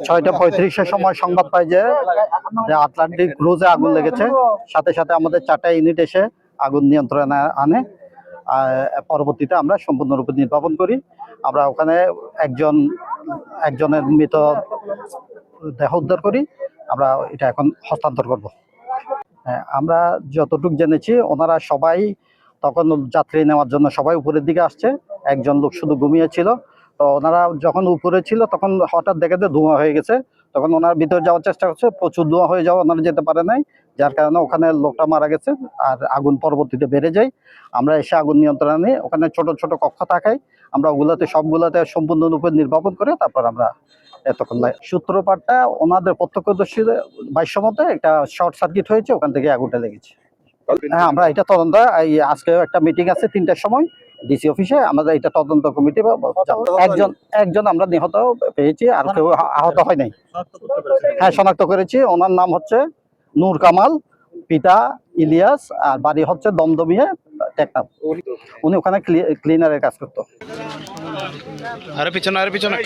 6:35-এর সময় সংবাদ পাই যে আটলান্টিক ক্রুজে আগুন লেগেছে। সাথে সাথে আমাদের 4টা ইউনিট এসে আগুন নিয়ন্ত্রণে আনে। পরবর্তীতে আমরা সম্পূর্ণরূপে নির্বাপন করি। আমরা ওখানে একজনের মৃত দেহ উদ্ধার করি। আমরা এটা এখন হস্তান্তর করব। আমরা যতটুকু জেনেছি ওনারা সবাই তখন যাত্রী নেওয়ার জন্য সবাই উপরের দিকে আসছে, একজন লোক শুধু ঘুমিয়েছিল। তো ওনারা যখন উপরে ছিল তখন হঠাৎ দেখে যে ধোঁয়া হয়ে গেছে। তখন ওনারা ভিতরে যাওয়ার চেষ্টা করছে, প্রচুর ধোঁয়া হয়ে যাওয়া, ওনারা যেতে পারে নাই, যার কারণে ওখানে লোকটা মারা গেছে। আর আগুন পরবর্তীতে বেড়ে যায়। আমরা এসে আগুন নিয়ন্ত্রণে নিয়ে ওখানে ছোট ছোট কক্ষ থাকায় আমরা সবগুলোতে সম্পূর্ণরূপে নির্বাপন করে তারপর আমরা এতক্ষণ সূত্রপাতটা ওনাদের প্রত্যক্ষদর্শী ভাষ্য মতে একটা শর্ট সার্কিট হয়েছে, ওখান থেকে আগুনটা লেগেছে। হ্যাঁ, আমরা এটা তদন্ত, আজকে একটা মিটিং আছে 3টার সময় ডিসি অফিসে, আমাদের এটা তদন্ত কমিটি। একজন আমরা নিহত পেয়েছি, আর কেউ আহত হয় নাই। হ্যাঁ, শনাক্ত করেছি। ওনার নাম হচ্ছে নূর কামাল, পিতা ইলিয়াস, আর বাড়ি হচ্ছে দমদমিয়া টেকনাফ। উনি ওখানে ক্লিনারের কাজ করতো। আরে পিছনে